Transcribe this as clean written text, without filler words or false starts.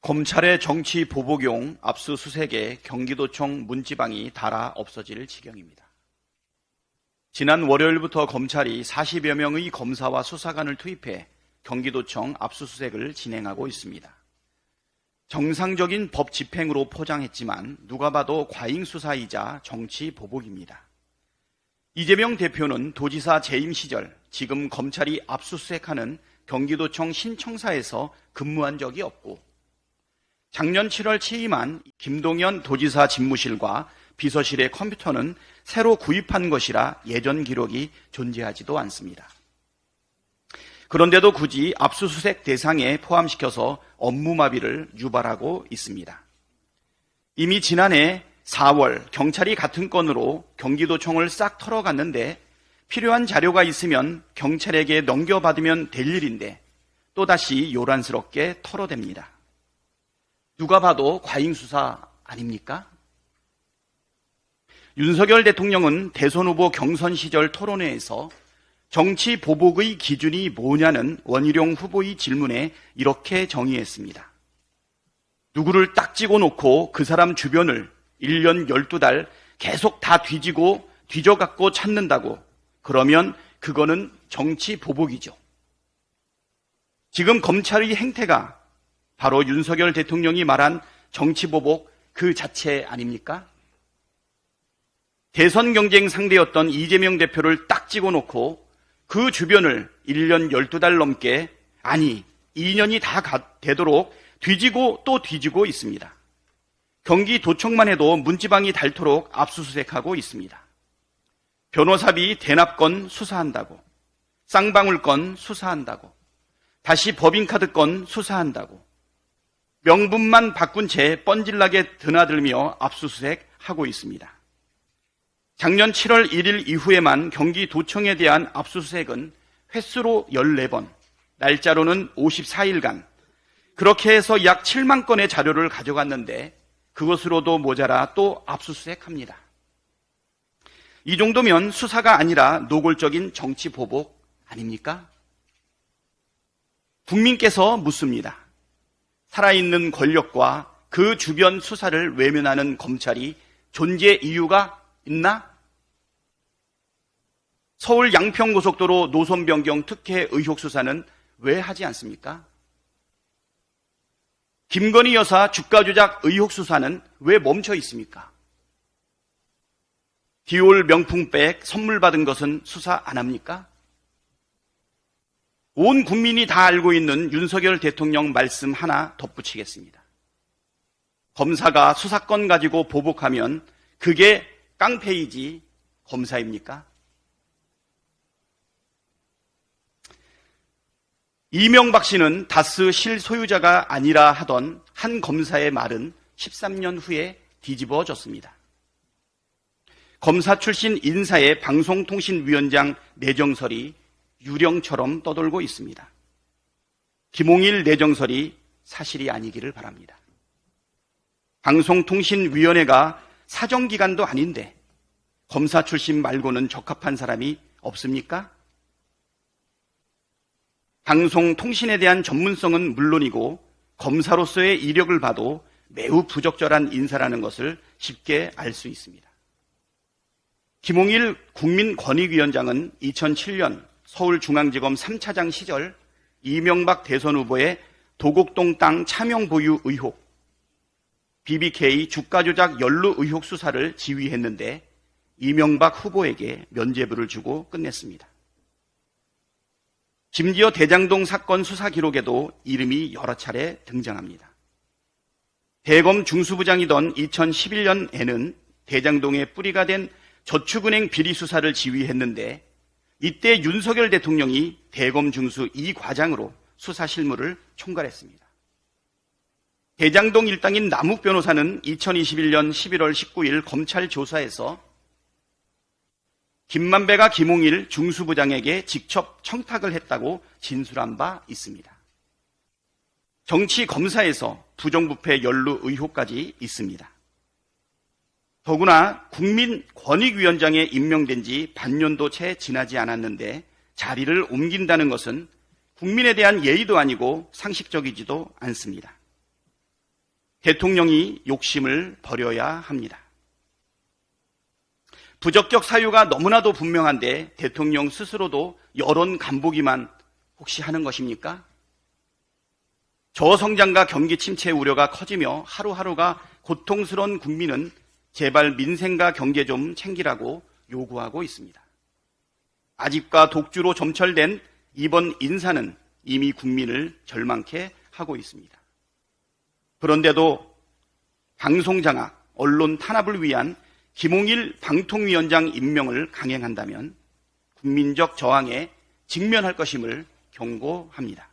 검찰의 정치 보복용 압수수색에 경기도청 문지방이 닳아 없어질 지경입니다. 지난 월요일부터 검찰이 40여 명의 검사와 수사관을 투입해 경기도청 압수수색을 진행하고 있습니다. 정상적인 법 집행으로 포장했지만 누가 봐도 과잉 수사이자 정치 보복입니다. 이재명 대표는 도지사 재임 시절 지금 검찰이 압수수색하는 경기도청 신청사에서 근무한 적이 없고 작년 7월 취임한 김동연 도지사 집무실과 비서실의 컴퓨터는 새로 구입한 것이라 예전 기록이 존재하지도 않습니다. 그런데도 굳이 압수수색 대상에 포함시켜서 업무마비를 유발하고 있습니다. 이미 지난해 4월 경찰이 같은 건으로 경기도청을 싹 털어갔는데 필요한 자료가 있으면 경찰에게 넘겨받으면 될 일인데 또다시 요란스럽게 털어댑니다. 누가 봐도 과잉 수사 아닙니까? 윤석열 대통령은 대선 후보 경선 시절 토론회에서 정치 보복의 기준이 뭐냐는 원희룡 후보의 질문에 이렇게 정의했습니다. 누구를 딱 찍어놓고 그 사람 주변을 1년 12달 계속 다 뒤져갖고 찾는다고 그러면 그거는 정치 보복이죠. 지금 검찰의 행태가 바로 윤석열 대통령이 말한 정치보복 그 자체 아닙니까? 대선 경쟁 상대였던 이재명 대표를 딱 찍어놓고 그 주변을 1년 12달 넘게 아니 2년이 다 되도록 뒤지고 또 뒤지고 있습니다. 경기도청만 해도 문지방이 닳도록 압수수색하고 있습니다. 변호사비 대납건 수사한다고, 쌍방울건 수사한다고, 다시 법인카드건 수사한다고, 명분만 바꾼 채 뻔질나게 드나들며 압수수색하고 있습니다. 작년 7월 1일 이후에만 경기도청에 대한 압수수색은 횟수로 14번, 날짜로는 54일간, 그렇게 해서 약 7만 건의 자료를 가져갔는데 그것으로도 모자라 또 압수수색합니다. 이 정도면 수사가 아니라 노골적인 정치 보복 아닙니까? 국민께서 묻습니다. 살아있는 권력과 그 주변 수사를 외면하는 검찰이 존재 이유가 있나? 서울 양평고속도로 노선 변경 특혜 의혹 수사는 왜 하지 않습니까? 김건희 여사 주가 조작 의혹 수사는 왜 멈춰 있습니까? 디올 명품백 선물 받은 것은 수사 안 합니까? 온 국민이 다 알고 있는 윤석열 대통령 말씀 하나 덧붙이겠습니다. 검사가 수사권 가지고 보복하면 그게 깡패이지 검사입니까? 이명박 씨는 다스 실소유자가 아니라 하던 한 검사의 말은 13년 후에 뒤집어졌습니다. 검사 출신 인사의 방송통신위원장 내정설이 유령처럼 떠돌고 있습니다. 김홍일 내정설이 사실이 아니기를 바랍니다. 방송통신위원회가 사정기관도 아닌데 검사 출신 말고는 적합한 사람이 없습니까? 방송통신에 대한 전문성은 물론이고 검사로서의 이력을 봐도 매우 부적절한 인사라는 것을 쉽게 알 수 있습니다. 김홍일 국민권익위원장은 2007년 서울중앙지검 3차장 시절 이명박 대선 후보의 도곡동 땅 차명 보유 의혹, BBK 주가 조작 연루 의혹 수사를 지휘했는데 이명박 후보에게 면죄부를 주고 끝냈습니다. 심지어 대장동 사건 수사 기록에도 이름이 여러 차례 등장합니다. 대검 중수부장이던 2011년에는 대장동의 뿌리가 된 저축은행 비리 수사를 지휘했는데 이때 윤석열 대통령이 대검 중수 2과장으로 수사 실무를 총괄했습니다. 대장동 일당인 남욱 변호사는 2021년 11월 19일 검찰 조사에서 김만배가 김홍일 중수부장에게 직접 청탁을 했다고 진술한 바 있습니다. 정치 검사에서 부정부패 연루 의혹까지 있습니다. 더구나 국민권익위원장에 임명된 지 반년도 채 지나지 않았는데 자리를 옮긴다는 것은 국민에 대한 예의도 아니고 상식적이지도 않습니다. 대통령이 욕심을 버려야 합니다. 부적격 사유가 너무나도 분명한데 대통령 스스로도 여론 간보기만 혹시 하는 것입니까? 저성장과 경기 침체 우려가 커지며 하루하루가 고통스러운 국민은 제발 민생과 경제 좀 챙기라고 요구하고 있습니다. 아집과 독주로 점철된 이번 인사는 이미 국민을 절망케 하고 있습니다. 그런데도 방송장악, 언론 탄압을 위한 김홍일 방통위원장 임명을 강행한다면 국민적 저항에 직면할 것임을 경고합니다.